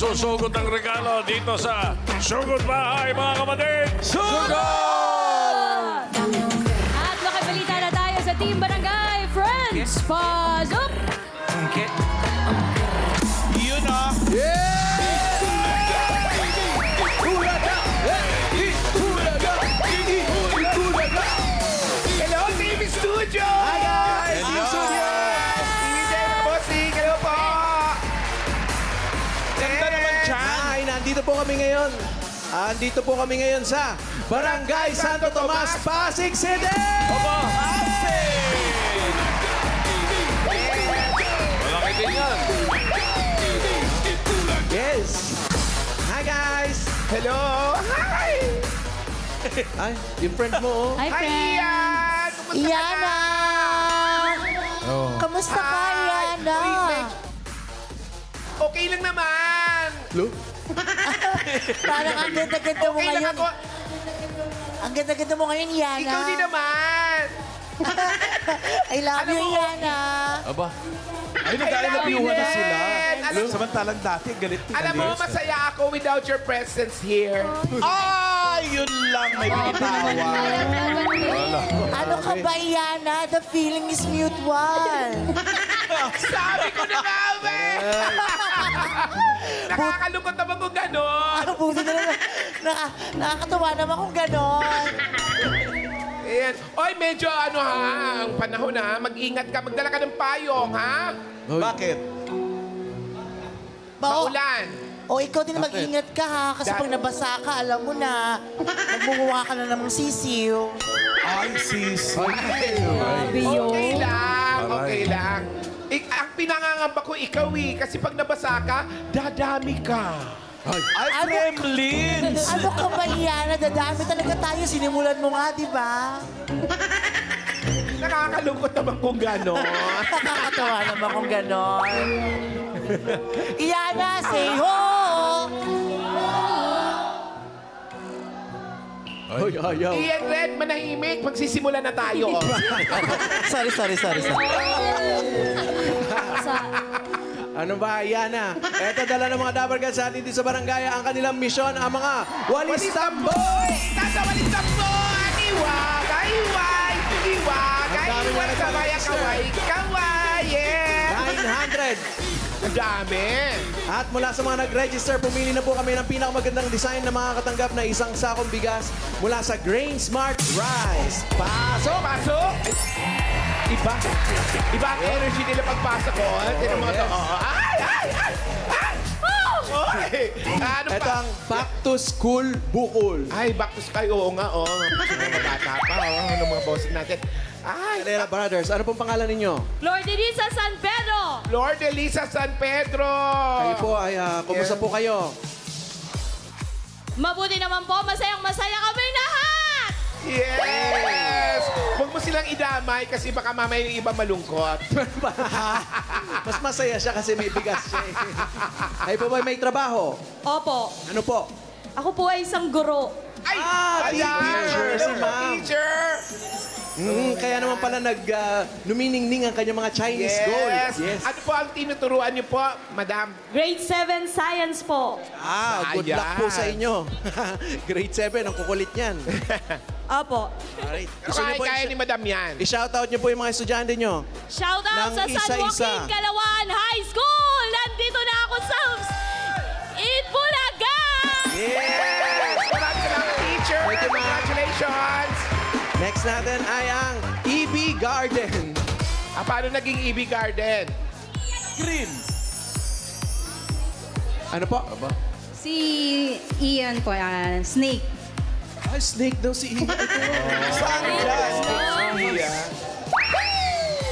magsusugot ng regalo dito sa Sugod Bahay, mga kapatid. Sugod! At makibalita na tayo sa Team Barangay Friends. Pasok! Yun ah! Hello, TV Studio! Hi guys! Hello! Studio! DJ mga bossing, hello po! Ganda naman dyan! Hi, nandito po kami ngayon. Andito po kami ngayon sa Barangay Santo Tomas, Pasig City! Malaki din yan. Yes! Hi guys! Hello! Hi! Ay, yung friend mo, oh. Hi, Hi, friends! Ian! Kumusta ka Iyana! na? Kamusta ka, Iyana? Uy, okay lang naman! Lu? Parang ang ganda-ganda mo Okay lang ngayon. ako. Ang ganda-ganda mo ngayon, Iyana. Ikaw din naman! I love Alam you, mo, Iyana. Aba. Ay, nag-aalabiuhan na sila. Alam- Samantalang dati, galit na Alam mo, masaya ako without your presence here. Ay, yun lang. May binitawan. Ano ka ba, Iyana? The feeling is mutual. Sabi ko na nga, be! Nakakalungkot naman kung gano'n. Ang buti na naman. Nakakatawa naman kung ganon. Ayan. Oy, medyo ano ha, ang panahon ha. Mag-ingat ka, magdala ka ng payong ha. Bakit? Maulan. O ikaw din mag-ingat ka ha. Kasi pag nabasa ka, alam mo na, magmumuha ka na namang sisiw. Ay, sis. Okay lang, Aray. okay lang. Ang pinangangamba ko ikaw eh. Kasi pag nabasa ka, dadami ka. Ay, Kremlins! Ano ka ba, Iyana? Dadami talaga tayo. Sinimulan mo nga, di ba? Nakakalungkot naman kung gano'n. Nakakatawa naman kung ganon. Iyana, say ho! Ay, ayaw. Ian Red, manahimik. Magsisimula na tayo. Sorry. Ano ba, Yana? Eto, dala ng mga Dabargan sa atin dito sa barangay. Ang kanilang misyon, ang mga walis tambo! Nasa walis tambo! Iwagay, iway! Iwagay, Ang dami iway! na Kaway, kaway, kaway! Yeah! 900! Ang dami! At mula sa mga nag-register, pumili na po kami ng pinakamagandang design na makakatanggap na isang sakong bigas mula sa Grain Smart Rice. Pasok! Pasok! Iba. Iba ang energy nila pagpasok ko. Tinan mo ito. Ay! Ay! Ay! Ay! Oy! Ano Ito pa? ang Back to School Bukol. Ay, back to sky. Oo nga, oh. Mga bata pa, oh. Ano mga bossing natin. Ay! Calera Brothers, ano pong pangalan ninyo? Lord Elisa San Pedro! Lord Elisa San Pedro! Kayo po ay, kumusta po kayo? Mabuti naman po, masayang-masaya kami lahat! Yes! Huwag mo silang idamay kasi baka mamaya yung iba malungkot. Mas masaya siya kasi may bigas siya. Ay po ba may trabaho? Opo, Ano po? ako po ay isang guro. Ay! teacher, Ayan! si ma'am. Teacher! Kaya naman pala numiningning ang kanyang mga Chinese gold. Yes. Ano po ang tinuturuan niyo po, madam? Grade 7 Science po. Good luck po sa inyo. Grade 7, ang kukulit niyan. Opo. Alright. Gusto niyo po Kaya ni madam yan. i-shoutout niyo po yung mga estudyante niyo. Shout out Nang sa San isa-isa. Joaquin, Calauan High School! Nandito na ako sa Itbulaga! Yes! Maraming salamat, teacher! Thank you, ma'am. Congratulations! Next natin ay ang EB Garden. Paano naging EB Garden? Green. Ano po? Si Ian po, Snake. Ay, snake daw si EB. Saan dyan?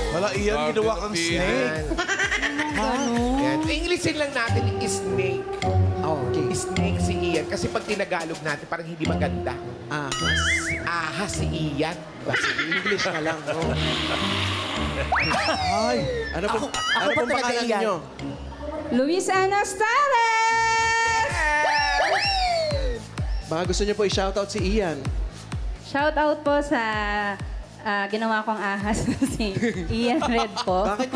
Wala, Ian, ginawa kang snake. Yan. Englishin lang natin yung snake. Oh, okay. Snake si Ian. Kasi pag tinagalog natin, parang hindi maganda. Ahas. Ahas si Ian. English na lang. Oh. Ay, ano po, Ako ano ba pong talaga pangalan yan? ninyo? Luis Anastares! Baka gusto niyo po i-shoutout si Ian. Shout out po sa ginawa kong ahas si Ian Red po. Bakit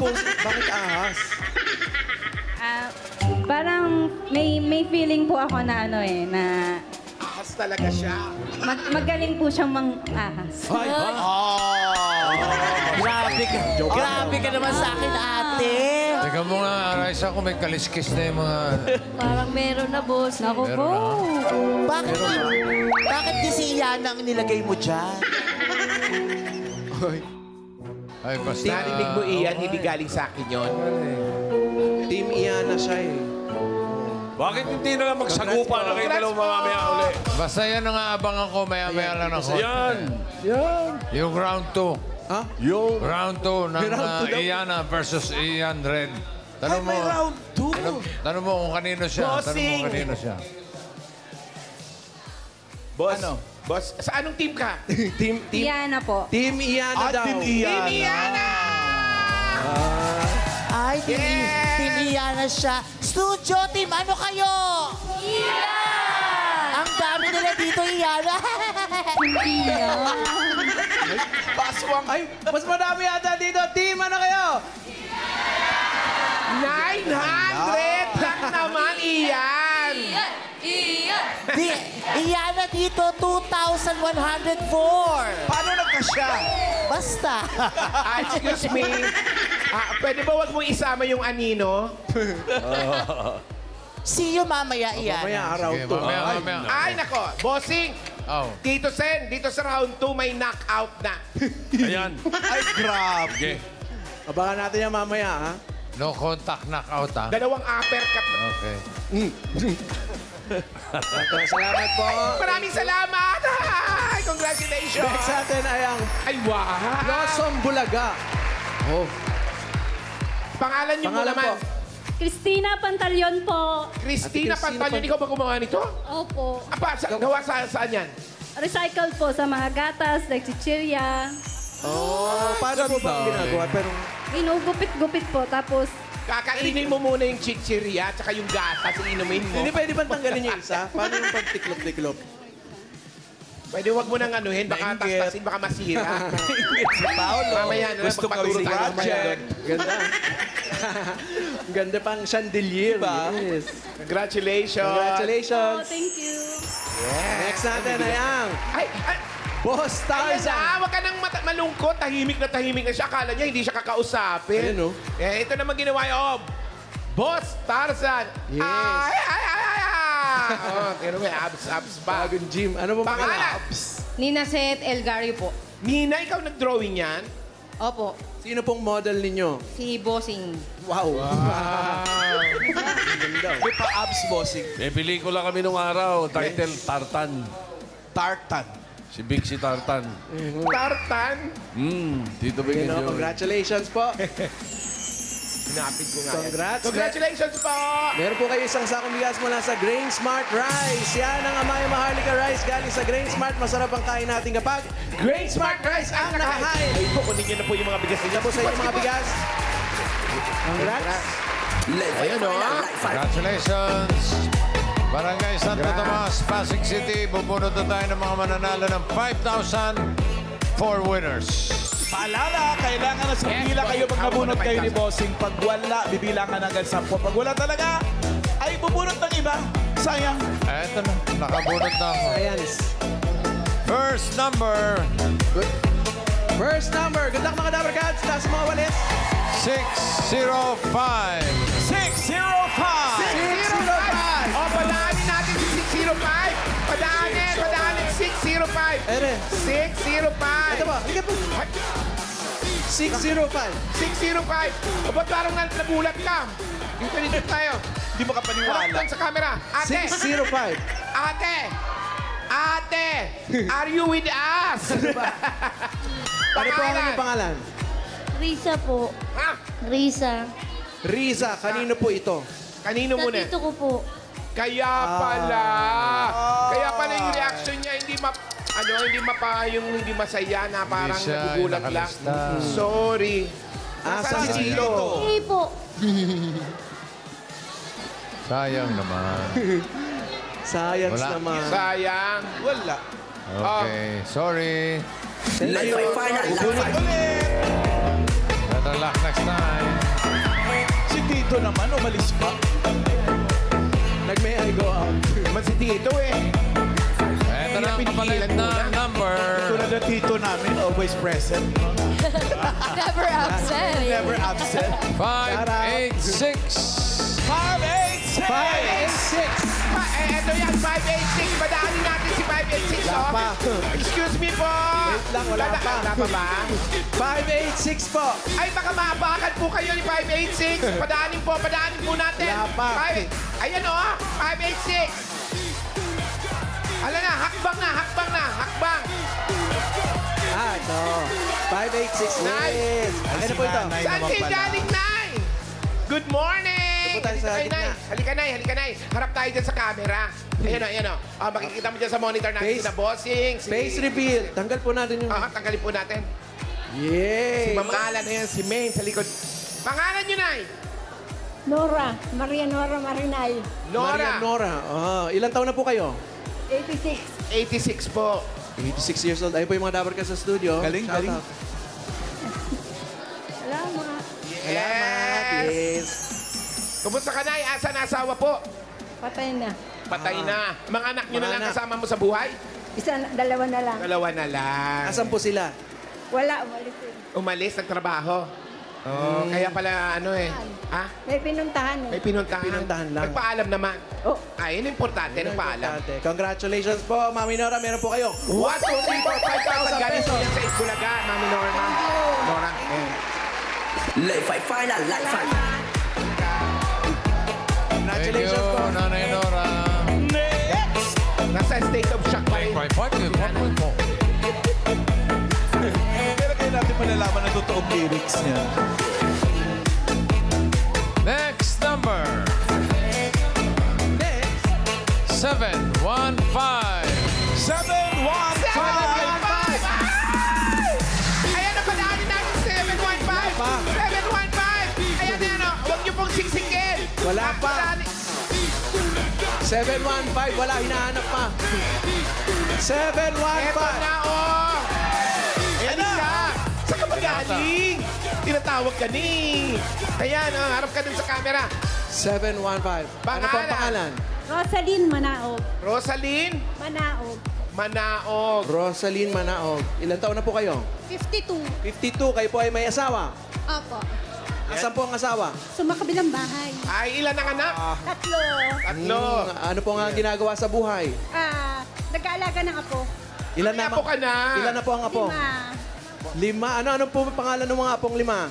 ahas? Ah, Parang may feeling po ako na ano eh, na Ahas talaga siya. magaling po siyang mang-ahas. Grabe ka. Grabe ka naman sa akin, ate. Teka mo nga, Raisa, kung may kaliskis na yung mga... Parang meron na, boss. Naku po. Bakit di si Iyana ang nilagay mo dyan? Ay, basta... Narinig mo, Ian, hindi galing sa akin yun. Team Iyana siya eh. Bakit hindi na lang magsagupa na kayo dalawa mamaya uli? Basta yan ang aabangan ko, maya-maya lang ako. Yan. Yan. Yung round 2. Ha? Yung... Round 2 ng round two daw? Iyana versus Ian Red. Tanong mo, round 2. tanong mo kung kanino siya. Tanong mo Bossing! kung kanino siya. Boss, boss, sa anong team ka? Team Iyana po. Team Iyana daw. Team Iyana. Team Iana! Ay, Yes! Team Iyana siya. Studio team, ano kayo? Ang dami nila dito, Iyana. Paswang. Ay, mas madami yata dito. Team ano kayo? 900 lang naman, Ian! Di, Iyana dito, 2,104. Paano nagkasya? Basta. Excuse me. Pwede ba wag mong isama yung anino? See you mamaya, Iyana. Mamaya araw Sige, to. mamaya. Ay, nako. Bossing, Oh. Tito Sen, dito sa round 2 may knockout na. Ayan. Ay, grabe. Okay. Abangan natin yan mamaya, ha? No contact knockout, ha? Dalawang uppercut. Okay. Salamat po. Maraming salamat! Ay, congratulations! Next natin ay ang Ay, wow! Blossom Bulaga. Oh, Pangalan niyo mo pangalan naman. po. Christina Pantaleon po. Christina Ate Christina Pantaleon. Ikaw ba gumawa nito? Opo. Gawa saan yan? Recycled po sa mga gatas, like chichirya. Oh, paano po ba ginagawa? Pero Ginugupit-gupit po. Tapos, Kakainin mo muna yung chichirya at saka yung gatas yung inumin mo. hindi pwede bang tanggalin yung isa? Paano yung pagtiklop-tiklop? Pwede wag mo nang anuhin, baka Nainggit. tastasin, baka masira. Si Paolo. Mamaya na lang, Gusto magpaturo maging tayo project. Ganda. Ganda pang chandelier. Yes. Congratulations! oh, Congratulations. thank you. Next natin ay ang Ay, Boss ayan Tarzan. na, wag ka nang malungkot. Tahimik na siya. Akala niya hindi siya kakausapin. Ayun, oh. Ito naman ginawa yung Boss Tarzan. Yes. Ay! Oh, pero may abs pa. Bagong gym. Ano po Pangalan? Nina Seth Elgario po. Nina, ikaw nag-drawing yan? Opo. Sino pong model ninyo? Si Bossing. Wow. Ganda. May pa-abs bossing. May pelikula kami nung araw. Title, Tartan. Tartan. Si Big si Tartan. Tartan? Tito Big You know, congratulations po. Pinapit ko nga yan. Congrats. Congratulations po! Meron po kayo isang sakong bigas mula sa Grain Smart Rice. Yan ang Amaya Maharlika Rice galing sa Grain Smart. Masarap ang kain natin kapag Grain Smart Rice ang nakahain! Ay po, kunin niyo na po yung mga bigas niyo. po sa inyo mga bigas. Congrats. Ayun o. Congratulations! Barangay Santo Tomas, Pasig City. Bubunod na tayo ng mga mananalo ng 5,000 for winners. Paalala, kailangan na sa pila kayo pag nabunot kayo ni Bossing. Pag wala, bibilangan hanggang 10. Pag wala talaga, ay bubunot ng iba. Sayang. Eto na, nakabunod na ako. Ayan. First number, First number. Ganda ka mga Dabber Cats. Taas mga walis. 605. 605! 605! O, padaanin natin si 605! Padaanin 605! Ere. 605! Ito po. Ika po. 605. 605! O, ba't parang nagulat ka? Dito tayo. Hindi mo kapaniwala. Harap sa camera. Ate! 605. Ate! Ate! Are you with us? Ano po ang inyong pangalan? Risa po. Ha? Risa. Riza. Kanino po ito? Kanino muna? Natito ko po. Kaya pala. Kaya pala yung reaction niya hindi hindi masaya na parang siya nagugulat lang. nakalista. Sorry. Asan si Tito? Tito? Hey po. Sayang naman. Science Wala. naman. Sayang. Wala. Okay, sorry. Thank you. Better luck next time. Si Tito naman, umalis pa. Nag-may I go out. Man si Tito eh. Ito na ang kapalit na number. Tulad ng tito namin, always present. Never absent. Never absent. 586. 586! 586. Eto yan, 586. Padaanin natin si 586. Wala pa. Excuse me po. Wait lang, wala pa. Wala pa ba? 586 po. Ay, baka maabakan po kayo ni 586. Padaanin po natin. Wala pa. Ayan o, 586. Ala na, hakbang. Ah, ito. 586. Nice. Yes. Ano po ito? Nay Saan naman kayo pala. galing, Nay? Good morning! Ito po tayo sa Halika, gitna. Nay. Halika, Nay. Harap tayo dyan sa camera. Ayan o. Makikita mo dyan sa monitor natin Face- si Bossing. Face reveal. Tanggal po natin yung... Tanggalin po natin. Yay! Si Mamala na yan, si Maine sa likod. Pangalan nyo, Nay? Nora, Maria Nora Marinay, Maria Nora. Ilan taon na po kayo? 86. 86 po. 86 years old. Ayun po yung mga dapat ka sa studio. Galing, Shout galing. out. Salamat. Salamat. Yes. Kumusta ka, Nay? Asan asawa po? Patay na. Patay na. Mga anak nyo na Mga lang anak. kasama mo sa buhay? Dalawa na lang. Dalawa na lang. Asan po sila? Wala, umalis yun. Umalis, nagtrabaho. Oh, kaya pala Ha? May pinuntahan eh. May pinuntahan. Pinuntahan lang. Nagpaalam naman. Oh, Yun ang importante, nagpaalam. Importante. Congratulations po, Mami Nora. Meron po kayo. 1, 2, 3, 4, 5,000 galing po yan sa Itbulaga, Mami Norma. Nora. Thank you, Congratulations po. Nanay Nora. Nasa state of shock pa rin. Pero kaya natin malalaman ang totoong lyrics niya. Next number. Next. 715. 715! Ayan ang padaanin natin, 715. 715. Ayan na yan, huwag niyo pong siksikin. Wala pa. Padaanin- 715. Wala, hinahanap pa. 715. Eto na, Ayan na. Saan ka ba galing? Tinatawag ka ni. Ayan, harap ka dun sa camera. 715. Ano po ang pangalan? Rosaline Manaog. Rosaline Manaog. Manaog. Rosaline Manaog. Ilan taon na po kayo? 52. 52. Kayo po ay may asawa. Opo. Asan po ang asawa? Sa makabilang bahay. Ay, ilan ang anak? Tatlo. Tatlo. Ano po nga ginagawa sa buhay? Nag-aalaga ng apo. Ilan May apo ka na. Ilan na po ang apo? 5. Ano po ang pangalan ng mga apong 5?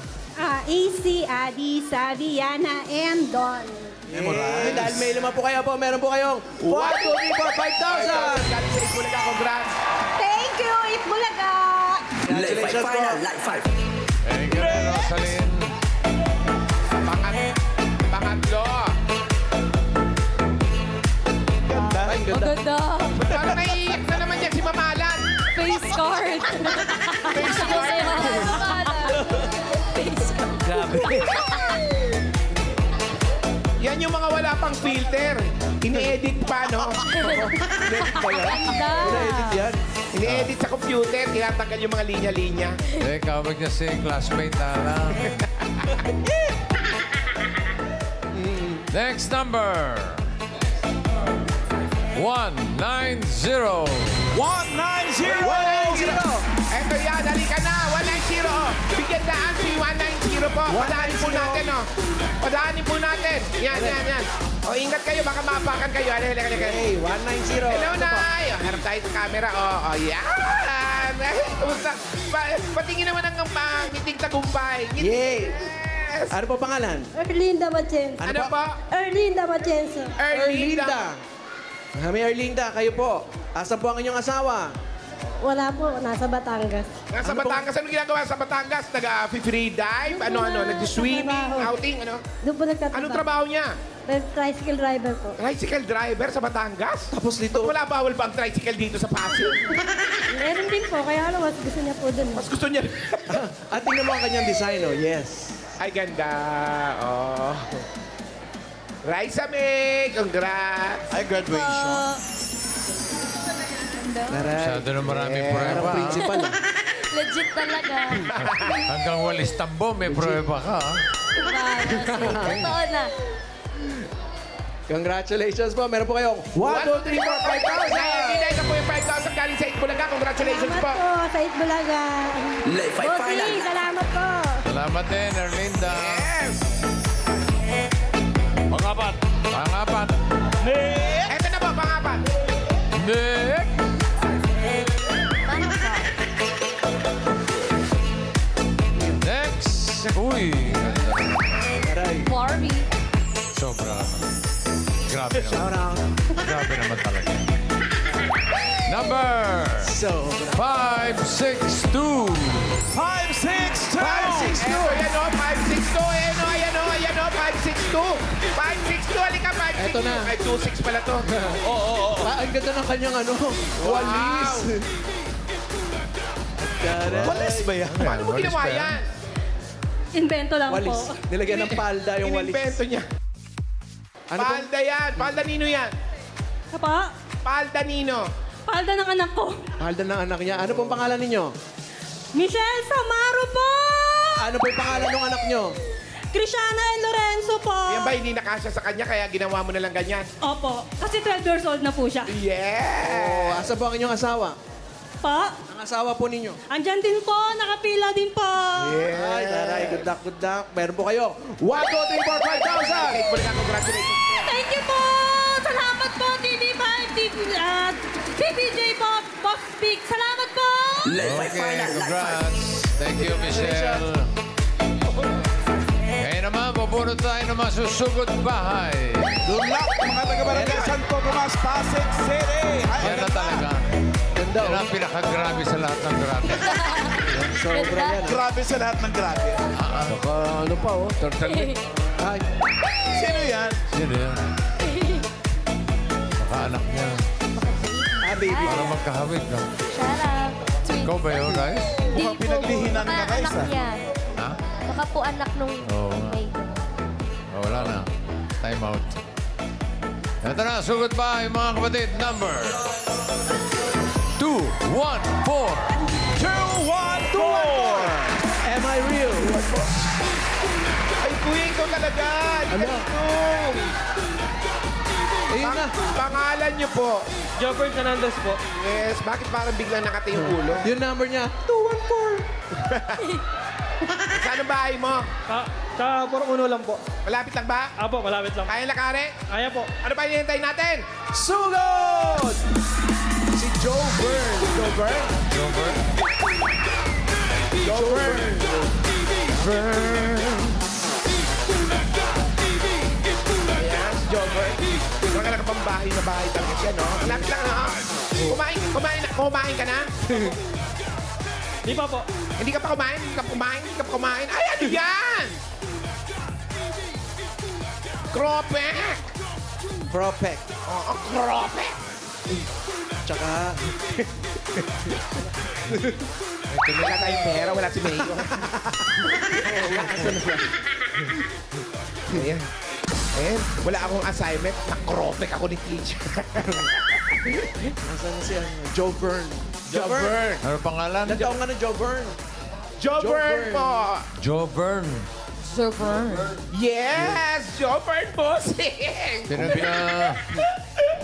AC, Adi, Sabi, Yana, and Don. Yes. Dahil may 5 po kayo po, meron po kayong 1, 2, 3, 4, 5,000! Galing sa Itbulaga, congrats. Thank you, Itbulaga! Congratulations po! Thank you, Rosaline. Pangatlo. Ganda. Ay, ganda. Maganda. Parang naiiyak na naman yan si Mamalan. Face card. Face card. Face card. Grabe. Yan yung mga wala pang filter. Ini-edit pa, no? Ganda. Edit yan. Ini-edit sa computer, tinatanggal yung mga linya-linya. Kawag niya si classmate na lang. Next number. 190. 190! Eto yan, halika na. 190. Bigyan daan si 190 po. Padaanin po natin, no? Padaanin po natin. Yan. Ingat kayo, baka maapakan kayo. Halika. Hey, 190. Hello, Ito po. Nay! Harap tayo sa camera. Yan! Kumusta? Patingin naman ang ngiting tagumpay. Yay! Yes! Ano po pangalan? Erlinda Machenzo. Ano pa? Erlinda Machenzo. Erlinda. Kami Erlinda, kayo po. Asan po ang inyong asawa? Wala po, nasa Batangas. Nasa Batangas. Ano ginagawa sa Batangas? Nag-free dive? Nag-swimming? Outing? Doon po nagtatrabaho. Anong trabaho niya? Tricycle driver po. Tricycle driver sa Batangas? Tapos dito. Wala bawal ba ang tricycle dito sa Pasig? Meron din po, kaya mas gusto niya po doon. Mas gusto niya. At tingnan mo ang kanyang design, oh. Yes. Ay, ganda. Raisa May, congrats. Ay, graduation. Masyado na maraming Parang prueba. principal. Legit talaga. Hanggang walis tambo, may prueba ka. Totoo na. Congratulations po. Meron po kayong 1, 2, 3, 4, 5,000. Hindi, ito po yung 5,000 galing sa Itbulaga. Congratulations Salamat po. po sa Itbulaga. Bossing, salamat po. Salamat din, Erlinda. Yes! Pangapat. Pangapat. Ito na po, pangapat. Nick. Next. Uy. Barbie. Sobra. Grabe naman. Shout out. Grabe naman talaga. Number So, 562. 562! 562. Ayan o, 562. Ayan o, ayan o, ayan o, 562. 562, halika, 562. Eto na. 526 pala to. ang ganda ng kanyang ano, walis. Walis ba yan? Paano mo Walis ginawa ba yan? yan? Invento lang Walis. po. Nilagyan ng palda yung walis. Inimbento niya. Ano po? Palda yan. Palda Nino yan. Apa? Palda Nino. Palda ng anak ko. Palda ng anak niya. Ano pong pangalan ninyo? Michelle Samaro po! Ano po yung pangalan ng anak niyo? Krishana and Lorenzo po. Yan ba hindi nakasya sa kanya kaya ginawa mo na lang ganyan? Opo. Kasi 12 years old na po siya. Yeah! Asa po ang inyong asawa? Pa? Ang asawa po ninyo? Andyan din po. Nakapila din po. Ay, taray. Good luck, good luck. Meron po kayo. 1, 2, 3, 4, 5,000. Balik congratulations. Thank you po! Salamat po, TV5, TPJ po, Box Big. Salamat po! Okay, congrats. Thank you, Michelle. Ngayon naman, bubunot tayo ng mga susugod bahay. Good luck, mga taga-barangay Santo Tomas, Pasig City! Ay, Yan na talaga. Ganda, Yan oh. ang pinakagrabe sa lahat ng grabe. Sobra yan. Grabe sa lahat ng grabe. Baka ano pa, oh. Turtle. Ay, Sino yan? Sino yan? Baka anak niya. baby. Para magkahawig, no? Shut up. Ikaw ba yun, guys? Mukhang pinaglihinan ka, guys, Anak ah. niya. Ha? Baka po anak nung... Oo nga. May... Oh, wala na. Time out. Ito na, sugod ba yung mga kapatid? Number 2, 1, 4. 214! Am I real? Ay, kuya, ikaw talaga. Ano? Galing. Ayun na. Pangalan niyo po. Jobber Fernandez po. Yes, bakit parang biglang nakati yung ulo? Yung number niya, 214. Saan ang bahay mo? Sa Puro lang po. Malapit lang ba? Apo, malapit lang. Kaya lakari? Kaya po. Ano pa hinihintay natin? Sugod! Si Joe Byrne. Joe Byrne? Joe Byrne? Joe Byrne. Ayan, si Jobber. Mga nakapambahay na bahay talaga siya, no? Malapit lang, no? Kumain ka na? Di pa po. Hindi ka pa kumain? Hindi ka pa kumain? Ay, ano yan? Kropek! Propek. Oo, kropek! Tsaka, Wala tayong pera, wala si Mayo. Ayan. Ayan, wala akong assignment. Nakropek ako ni teacher. nasaan na siya? Joe Byrne. Joe Byrne. Ano pangalan? Ilan taong ka na, Joe Byrne? Jobber po! Joe Byrne. Yes! Jobber bossing!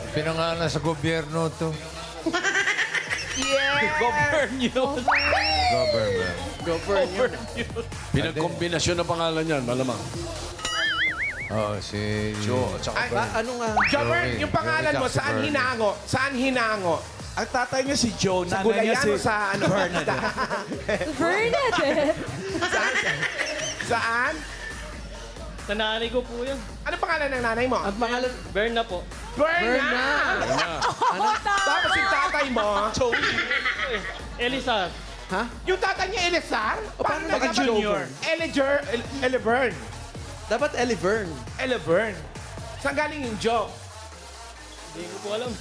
Pinangalan sa gobyerno to. Yes! Government. Joe Byrne yun. Pinagkombinasyon ng pangalan yan, malamang. Oh, si Joe at saka Ay, Bern. Ano nga? Jobber, Joey. yung pangalan mo, Joey Jackson saan Byrne. hinango? Saan hinango? Ang tatay niya si Joe, Sa nanay niya Gulayan si o sa ano? Bernadette. Saan? Sa nanay ko po yan. Ano pangalan ng nanay mo? Ang pangalan, Berna po. Berna! Tapos yung tatay mo, Elisa. ha? yung tatay niya Elizar? paano naging naging Junior? Elivern. Dapat Ellie Byrne. Elivern. Saan galing yung joke? Hindi ko po alam.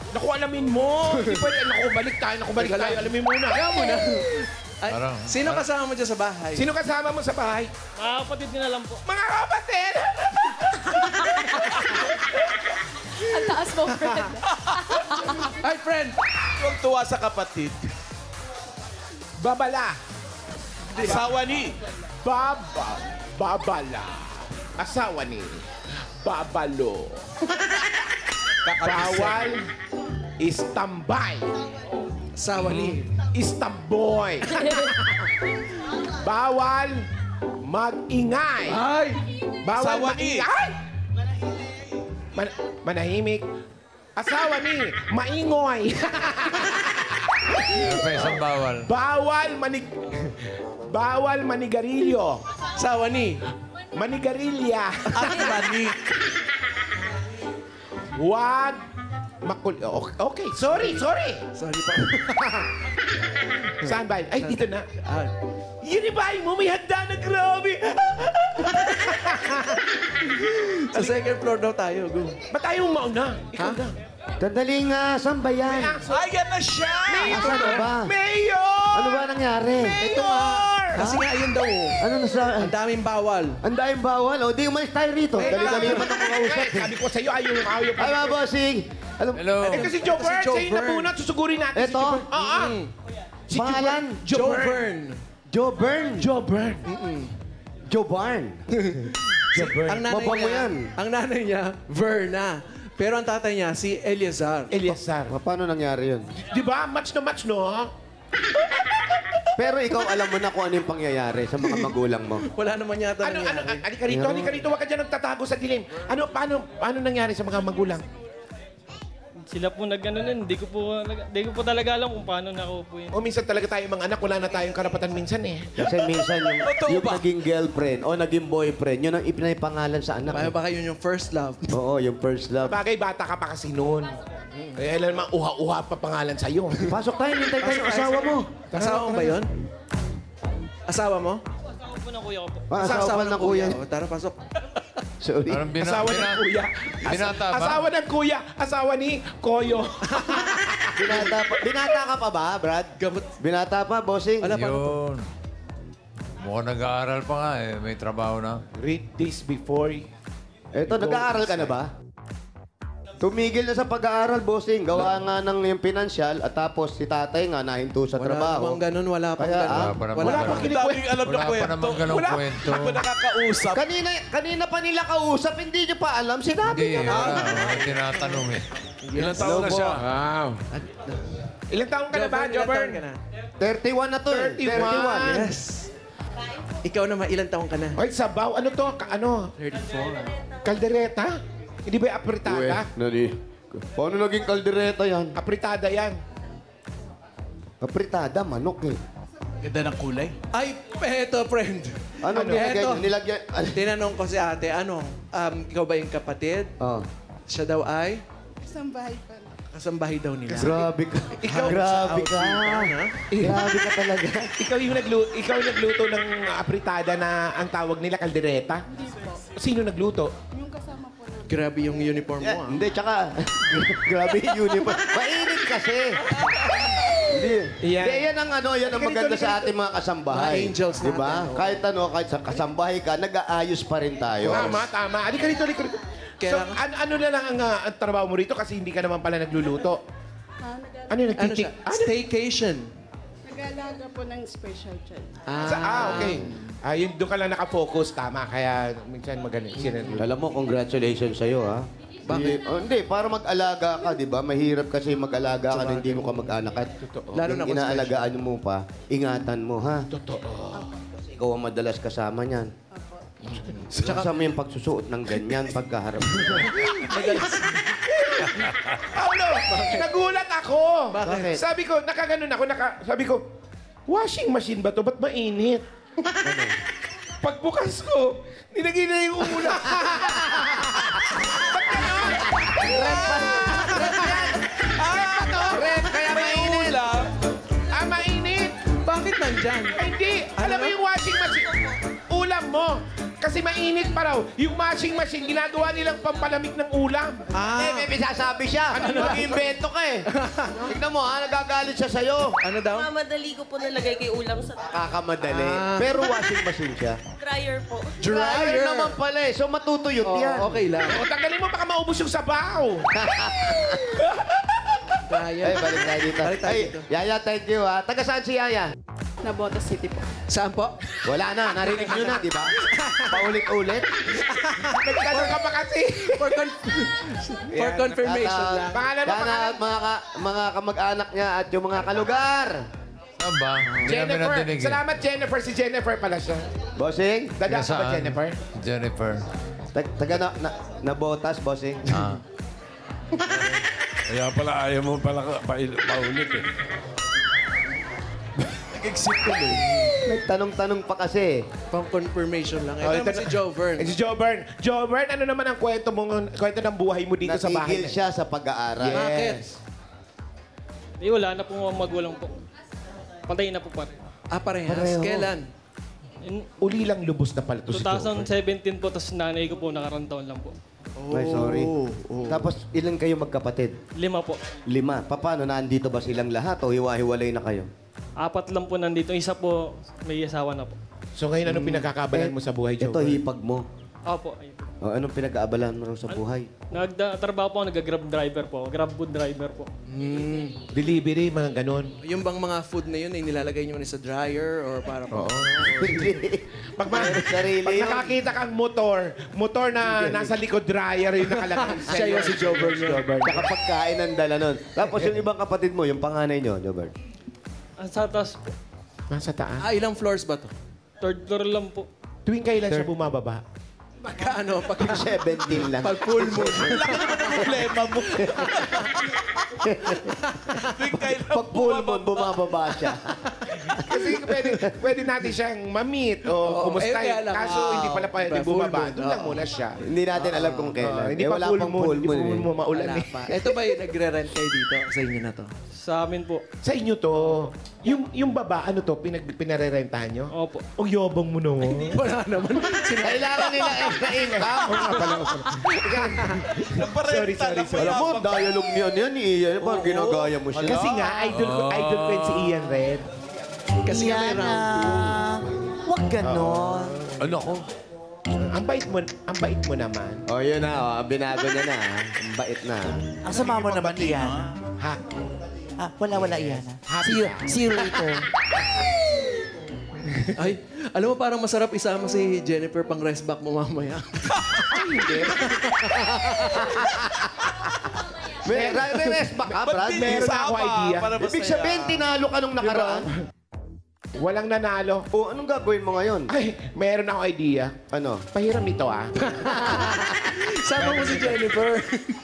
Naku, alamin mo. Hindi pwede. Naku, balik tayo. Alamin muna. Kaya muna. Ay, Parang- sino kasama mo dyan sa bahay? Sino kasama mo sa bahay? Mga kapatid ko na lang po. Mga kapatid! Ang taas mo, friend. Ay, friend! Huwag tuwa sa kapatid. Babala. Asawa ni. Babala. Asawa ni babalo. Bawal istambay. Asawa ni. Istamboy. Bawal mag-ingay. Ay! Bawal Asawa ni. maingay. Manahimik. Asawa ni maingoy. Ano pa isang bawal? Bawal manigarilyo. Asawa ni. Manigarilya. At mani. Huwag Okay, sorry. Sorry pa. Saan ba? Ay, dito na. Ah. Yun iba'y mo, may handa na grabe. Sa second floor daw tayo. Go. Ba't tayo mauna? Ikaw na. Sandali nga, saan ba yan? Ay, yan na siya! Asan na ba? Mayor! Ano ba nangyari? Ito nga. Kasi nga yun daw. Ano nasa... Ang daming bawal. Ang daming bawal. O, di umalis tayo rito. Dali-dali naman ako kausap. Sabi ko sa'yo, ayaw Ay, mga bossing. Alam, Hello. Eh, kasi Joe Byrne, sa'yo na muna, susugurin natin Ito? si Joe Byrne. Oo. Si Pangalan? Joe Byrne. Joe Byrne. Joe Byrne. Joe Barn. Ang nanay Mabang mo niya, yan. ang nanay niya, Verna. Pero ang tatay niya, si Eleazar. Eliasar. Paano nangyari yun? Di ba? Match na match, no? Pero ikaw alam mo na kung ano yung pangyayari sa mga magulang mo. Wala naman yata Ano, nangyari. halika rito, huwag ka dyan nagtatago sa dilim. Paano nangyari sa mga magulang? Sila po nag-ano nun. Hindi ko po talaga alam kung paano nakupo yun. O minsan talaga tayo mga anak, wala na tayong karapatan minsan eh. Kasi minsan yung naging girlfriend o naging boyfriend, yun ang ipinapangalan sa anak. Baka yun yung first love. Oo, yung first love. Bagay, bata ka pa kasi noon. Eh, alam naman, uha-uha pa pangalan sa'yo. Pasok tayo, hintay tayo ng asawa mo. Asawa mo ba yun? Asawa mo? Asawa po ng kuya ko po. Asawa ng kuya. O, tara, pasok. Sorry. Parang Asawa ng kuya. Binata ba? Asawa ng kuya. Asawa ni Koyo. Binata ka pa ba, Brad? Binata pa, bossing? Wala pa. Yun. Mukhang nag-aaral pa nga eh. May trabaho na. Read this before. Eto, nag-aaral ka na ba? Tumigil na sa pag-aaral, bossing. Gawa nga ng yung pinansyal at tapos si tatay nga nahinto sa Wala trabaho. namang ganun, wala pang Kaya, ganun. Wala pa kinikwento. Alam na Wala pa kwento. naman ganong Wala. kwento. Ako nakakausap. Kanina pa nila kausap, hindi nyo pa alam. Sinabi Hindi, nyo na. wala. Tinatanong eh. Ilang taon na siya? Wow. Ilang taon ka na ba, Joe Byrne? 31 na to eh. 31. Yes. Ikaw naman, ilang taong ka na? Ay, sabaw. Ano to? Ano? 34. Kaldereta? Hindi ba yung apritada? Paano naging kaldereta yan? Apritada yan. Kapritada, manok eh. Ganda ng kulay. Ay, eto, friend. Ano Eto. nilagyan? Tinanong ko si ate, ikaw ba yung kapatid? Oh. Siya daw ay? Kasambahay pa. Kasambahay daw nila. Grabe ka. Grabe ka. Grabe ka talaga. Ikaw yung nagluto ng apritada na ang tawag nila kaldereta? Sino nagluto? Yung kasama po na. Grabe yung uniform mo, ah. Hindi, tsaka, grabe yung uniform. Mainit kasi. Hindi. Yan. Hindi, yan ang yan ang maganda sa ating mga kasambahay. Mga angels Di ba? natin, oh. Kahit sa kasambahay ka, nag-aayos pa rin tayo. Tama. Halika rito. So, ano na lang ang trabaho mo rito kasi hindi ka naman pala nagluluto? Ano yung Ano siya? Staycation. Nag-aalaga po ng special child. Okay. Doon ka lang nakafocus. Tama. Kaya minsan magaling. Alam mo, congratulations sa'yo, ha? Bakit? Hindi, para mag-alaga ka, di ba? Mahirap kasi mag-alaga ka na hindi mo ka mag-anak. At Lalo na yung kung inaalagaan mo pa, ingatan mo, ha? Totoo. Kasi ikaw ang madalas kasama niyan. Tsaka mo yung pagsusuot ng ganyan pagkaharap. Paulo, nagulat ako. Bakit? Sabi ko, nakaganon ako. Sabi ko, washing machine ba to? Ba't mainit? Pagbukas ko, nilagay na yung ulam. Red, kaya mainit. Mainit. Bakit nandyan? Hindi. Alam mo yung washing machine? Ulam mo. Kasi mainit pa raw. Yung washing machine, ginagawa nilang pampalamig ng ulam. May sasabi siya. Mag-invento ka eh. Tignan mo, nagagalit siya sa'yo. Ano daw? Mamadali ko po nalagay kay ulam sa Kakamadali. Pero washing machine siya. dryer po. Dryer naman pala eh. So matutuyot yan. Okay lang. O, tanggalin mo, baka maubos yung sabaw. Ryan. Ay, balik tayo dito. Balik tayo Ay, dito. Yaya, thank you ha. Taga saan si Yaya? Nabota City po. Saan po? Wala na, narinig nyo na, di ba? Paulit-ulit. Nagtanong ka pa kasi. For confirmation lang. Pangalan mo, Sana pangalan? at mga kamag-anak niya at yung mga kalugar. Saan ba? Hindi namin Jennifer. natinig. Salamat, Jennifer. Si Jennifer pala siya. Bossing? Dada ka ba, Saan? Jennifer? Jennifer. Taga na botas, bossing. Ah. Kaya pala ayaw mo pala paulit eh. Nag-exit tuloy. Nagtanong-tanong pa kasi. Pang confirmation lang. Ito Oh, naman ito si na- Joe Vern. Si Joe Byrne. Joe Byrne, ano naman ang kwento ng buhay mo dito sa bahay? Natigil siya sa pag-aaral. Yes. Eh, wala na po mga magulang po. Patay na po pa rin. Ah, parehas. Pareho. Kailan? Uli lang lubos na pala to si Joe Byrne. 2017 po, tapos nanay ko po, nakarang taon lang po. Ay, sorry. Tapos, ilan kayo magkapatid? 5 po. 5. Paano? Nandito ba silang lahat o hiwa-hiwalay na kayo? 4 lang po nandito. Isa po, may asawa na po. So ngayon, anong pinagkakabalan mo sa buhay, Joe Ito, Byrne? hipag mo. Opo, ayun. O, anong pinag-aabalan mo sa buhay? Nagtrabaho po ako, nag-grab driver po. Grab food driver po. Delivery, mga ganon. Yung bang mga food na yun ay nilalagay nyo sa dryer or para po? Pag, Sarili pag yun. nakakita kang motor na nasa likod dryer yung nakalagay Siya yung si Joe Byrne yun. Tsaka pagkain ang dala nun. Tapos yung ibang kapatid mo, yung panganay nyo, Joe Byrne. Sa taas po. Nasa taas. Ah, ilang floors ba to? 3rd floor lang po. Tuwing kailan siya bumababa? Magkano? Pag 17 lang. Pag full moon. Problema mo. Pag full moon, bumababa siya. Kasi pwede natin siyang ma-meet o kumusta. kaya lang, Kaso hindi pala pwede full bumaba. moon, Doon lang muna siya. Hindi natin alam kung kailan. Hindi Eh, pa wala full pang moon. full Hindi moon. pa full eh. moon, maulan Wala eh. pa. Ito ba yung nagre-rent kayo dito? Sa inyo na to? Sa amin po. Sa inyo to, yung baba, ano to, pinarerentahan nyo? Opo. Ang yabang mo naman. Wala naman. Kailangan nila extra income. Oo nga pala. Sorry. Alam mo, dialogue niyan yan. Iyan, parang ginagaya mo siya. Kasi nga, idol ko yun si Ian Red. Kasi nga may round Huwag ganon. Ano ko? Ang bait mo naman. Oh, yun na. Oh, binago niya na. Ang bait na. Ang sama mo naman, Iana. Ha? Ah, wala, Iana. See you later. Ay, alam mo parang masarap isama si Jennifer pang rest back mo mamaya. May rest back ka, Brad? Meron na ako idea. Ibig sabihin, tinalo ka nung nakaraan. Walang nanalo. O, anong gagawin mo ngayon? Ay, meron ako idea. Ano? Pahiram ito, ah. Sama mo si Jennifer.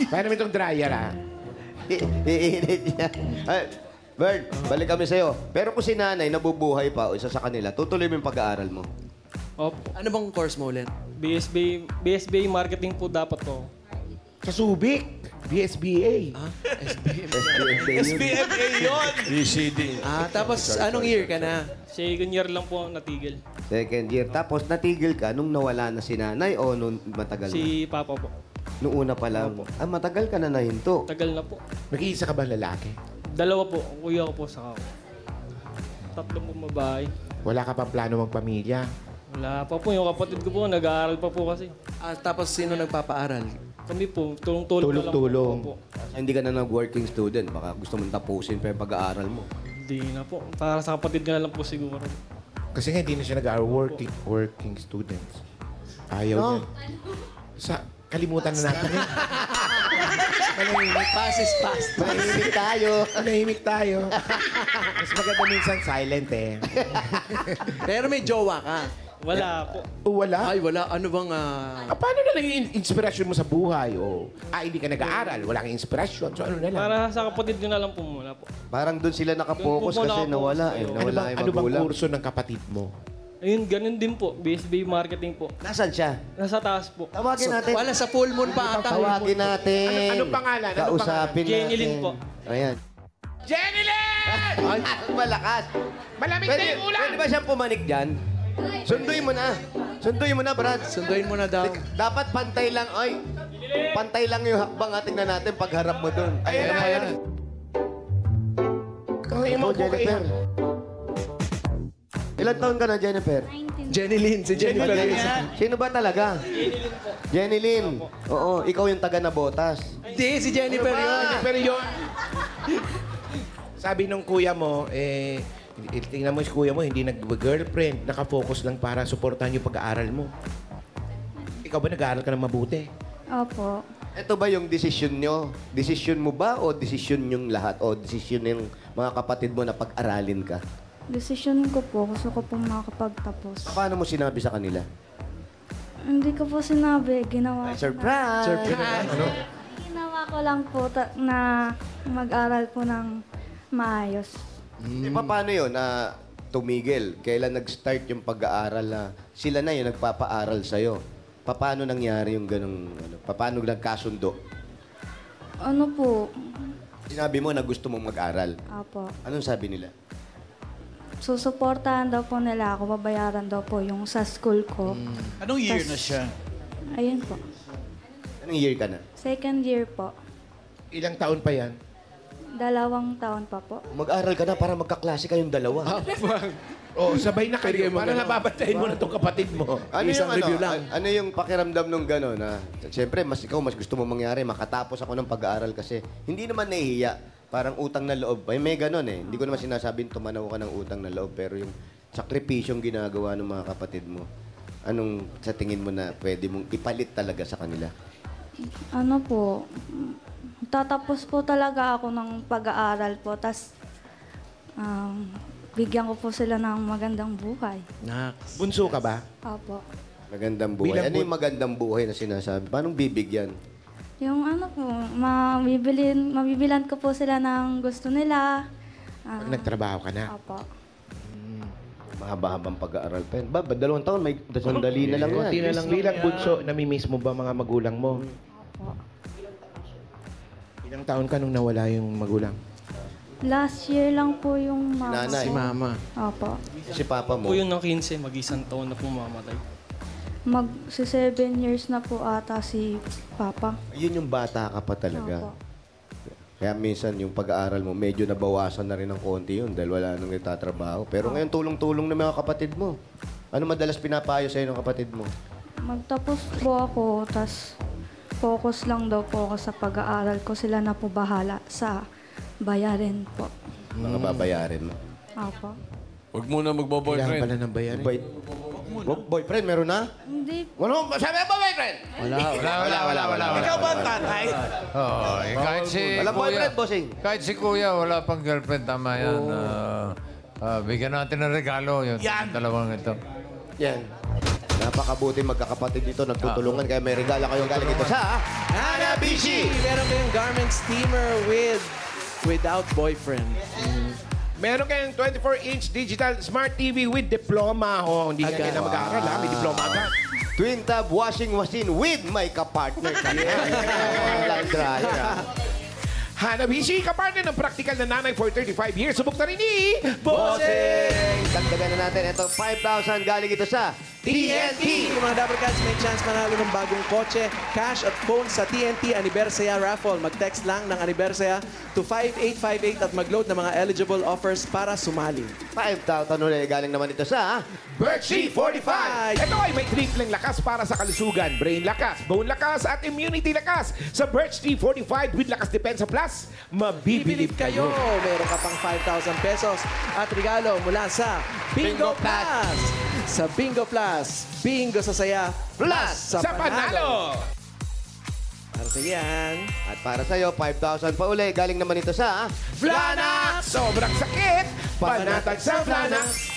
Pahiram itong dryer, ah. Iinit niya. Ay, Bird, balik kami sa'yo. Pero kung si nanay nabubuhay pa o isa sa kanila, tutuloy mo yung pag-aaral mo. Opo. Ano bang course mo ulit? BSBA marketing po dapat po. Sa Subic. BSBA. SBMA yun. BCD. Ah, tapos anong year ka na? Second year lang po natigil. Second year. Tapos natigil ka nung nawala na si nanay o nung matagal na? Si Papa po. Nung una pa lang. Ah, matagal ka na nahinto. Tagal na po. Nag-iisa ka ba lalaki? 2 po. Kuya ko po sa ako. 3 po babae. Wala ka pang plano magpamilya? Wala pa po. Yung kapatid ko po, nag-aaral pa po kasi. Ah, tapos sino nagpapaaral? Kami po, tulong-tulong na lang Tulong-tulong. po. Hindi ka na nag-working student. Baka gusto mong tapusin pa yung pag-aaral mo. Hindi na po. Para sa kapatid ka na lang po siguro. Kasi nga hindi na siya working students. Ayaw niya. Kalimutan na natin yun. Pass is past. Manahimik tayo. Mas maganda minsan silent eh. Pero may jowa ka. Wala po. Wala? Ay, wala. Ano bang... Paano na lang yung inspirasyon mo sa buhay? Hindi ka nag-aaral, wala kang inspirasyon. So ano na lang? Para sa kapatid ko na lang po muna po. Parang doon sila nakapokus Doon po kasi nakapokus nawala eh. kayo. Nawala yung Ano bang magulang. kurso ng kapatid mo? Ayun, ganun din po. BSBA marketing po. Nasaan siya? Nasa taas po. Tawagin natin. Wala sa full moon pa ata. Tawagin natin. Anong pangalan? Kausapin natin. Jenny Lynn po. Ayan. Jenny Lynn! Ay, malakas. Malamig na yung ulan! Pwede ba siyang pumanik dyan? Sunduin mo na. Sunduin mo na, Brad. Sunduin mo na daw. Dapat pantay lang. Ay, pantay lang yung hakbang. Tingnan natin pagharap mo doon. Ayan na, ayan. Kawin mo po kayo. Jennifer. Ilan taon ka na, Jennifer? Jenny Lynn. Si Jennifer Lynn. Sino ba talaga? Jenny Lynn. Oo, ikaw yung taga na botas. Hindi, si Jennifer yun. Pero yun, Sabi nung kuya mo, tingnan mo si kuya mo, hindi nag-girlfriend, nakafocus lang para suportahan yung pag-aaral mo. Ikaw ba nag-aaral ka ng mabuti? Opo. Ito ba yung desisyon nyo? Desisyon mo ba o desisyon yung lahat? O desisyon ng mga kapatid mo na pag-aralin ka? Desisyon ko po. Gusto ko pong makakapagtapos. Paano mo sinabi sa kanila? Hindi ko po sinabi. Ginawa ko Surprise! Surprise! Ano? Ginawa ko lang po na mag-aral po ng maayos. Paano yun na tumigil? Kailan nag-start yung pag-aaral na sila na yung nagpapaaral sa'yo? Paano nangyari yung ganong, paano nagkasundo? Ano po? Sinabi mo na gusto mong mag-aral. Apo. Anong sabi nila? Susuportahan daw po nila ako. Babayaran daw po yung sa school ko. Anong year na siya? Ayun po. Anong year ka na? Second year po. Ilang taon pa yan? 2 taon pa po. Mag-aral ka na para magkaklase kayong dalawa. Sabay na kayo. Para nababantayin mo na itong kapatid mo. Isang review lang. Ano yung pakiramdam nung gano'n na, siyempre, mas gusto mo mangyari, makatapos ako ng pag-aaral kasi hindi naman nahihiya. Parang utang na loob. May gano'n eh. Hindi ko naman sinasabing tumanaw ka ng utang na loob, pero yung sakripisyong ginagawa ng mga kapatid mo, anong sa tingin mo na pwede mong ipalit talaga sa kanila? Ano po? Tatapos po talaga ako ng pag-aaral po. Tapos, bigyan ko po sila ng magandang buhay. Bunso ka ba? Opo. Magandang buhay. Bilang Ano yung magandang buhay na sinasabi? Paano bibigyan? Yung ano po, mabibilan ko po sila ng gusto nila. Pag nagtrabaho ka na. Opo. Mahaba-habang pag-aaral pa yan. 2 taon, may sandali na lang yan. Konti na lang. Bilang bunso, namimiss mo ba mga magulang mo? Opo. Ilang taon ka nung nawala yung magulang? Last year lang po yung mama. Nanay. Si Mama. Opo. Si Papa mo. Po yun ng 15, mag-isang taon na po mamatay. Si 7 years na po ata si Papa. Yun yung bata ka pa talaga. Opo. Kaya minsan yung pag-aaral mo, medyo nabawasan na rin ng konti yun dahil wala nang nagtatrabaho. Pero ngayon, tulong-tulong ng mga kapatid mo. Ano madalas pinapayo sa'yo ng kapatid mo? Magtapos po ako, tas focus lang daw po ako sa pag-aaral ko. Sila na po bahala sa bayarin po. Mga babayarin mo. Opo. Huwag muna Kailangan magbo-boyfriend. pala ng bayarin. Boyfriend, meron na? Hindi. Wala mo, sabi mo boyfriend? Wala. Ikaw ba ang tatay? Oh, kahit si Wala Kuya, boyfriend, bossing. kahit si Kuya, wala pang girlfriend, tama yan. Bigyan natin ng regalo yung dalawang ito. Yan. Napakabuti magkakapatid dito, nagtutulungan, kaya may regala kayong galing ito sa Hanabishi! Meron kayong garment steamer without boyfriend. Meron kayong 24-inch digital smart TV with diploma. Hindi ka na mag-aaral, ha? May diploma agad. Twin Tab Washing Machine with my kapartner. Lang dryer, ha? Hanabishi, kapartner ng practical na nanay for 35 years. Subok na rin ni Bossing! Dagdagan na natin. Ito, 5,000 galing ito sa TNT! Yung mga Dapper Cats, may chance manalo ng bagong kotse, cash at phone sa TNT Anibersaya Raffle. Mag-text lang ng Anibersaya to 5858 at mag-load ng mga eligible offers para sumali. 5,000 ulit. Galing naman ito sa Birch Tree 45. Ito ay may tripleng lakas para sa kalusugan. Brain lakas, bone lakas, at immunity lakas. Sa Birch Tree 45 with Lakas Depensa Plus, mabibilib kayo. Meron ka pang 5,000 pesos at regalo mula sa Bingo Plus. Sa Bingo Plus, bingo sa saya, plus sa panalo. Para sa yan. At para sa'yo, 5,000 pa uli. Galing naman ito sa Flanax! Sobrang sakit! Panatag sa Flanax!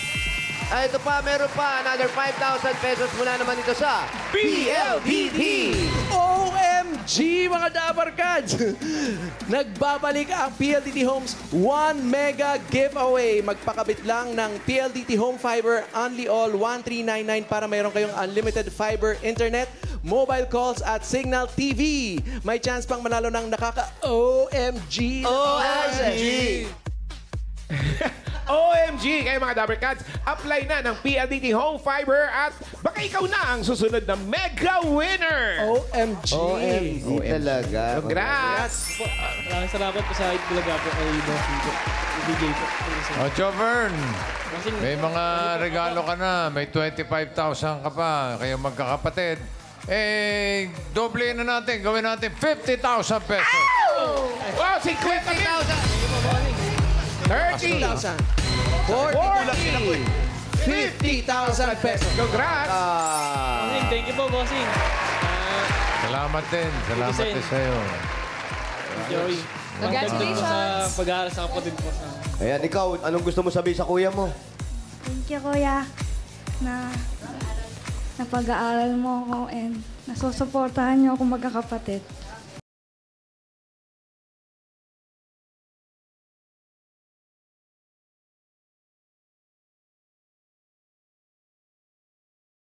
Ay, ito pa, meron pa. Another 5,000 pesos mula naman ito sa PLDT! OMG, mga Dapper Cats! Nagbabalik ang PLDT Homes 1 Mega Giveaway. Magpakabit lang ng PLDT Home Fiber Only All 1399 para mayroon kayong unlimited fiber internet, mobile calls at Signal TV. May chance pang manalo ng nakaka-OMG! OMG! OMG! Kayo mga Dapper Cats, apply na ng PLDT Home Fiber at baka ikaw na ang susunod na mega winner! OMG! OMG talaga. Congrats! Maraming salamat po sa Itbulaga po kay Bossing po. DJ po. O, Jovern, Bossing, may mga regalo ka na. May 25,000 ka pa. Kayo magkakapatid. Doble na natin. Gawin natin 50,000 pesos. Wow, 50,000! 30. 2,000. 40. 50,000 pesos. Congrats! Bossing, thank you po, bossing. Salamat din. Salamat din sa'yo. Joey. Congratulations. Sa pag-aaral sa kapatid po. Ayan, ikaw, anong gusto mo sabihin sa kuya mo? Thank you, Kuya, na napag-aaral mo ako and nasusuportahan niyo ako magkakapatid.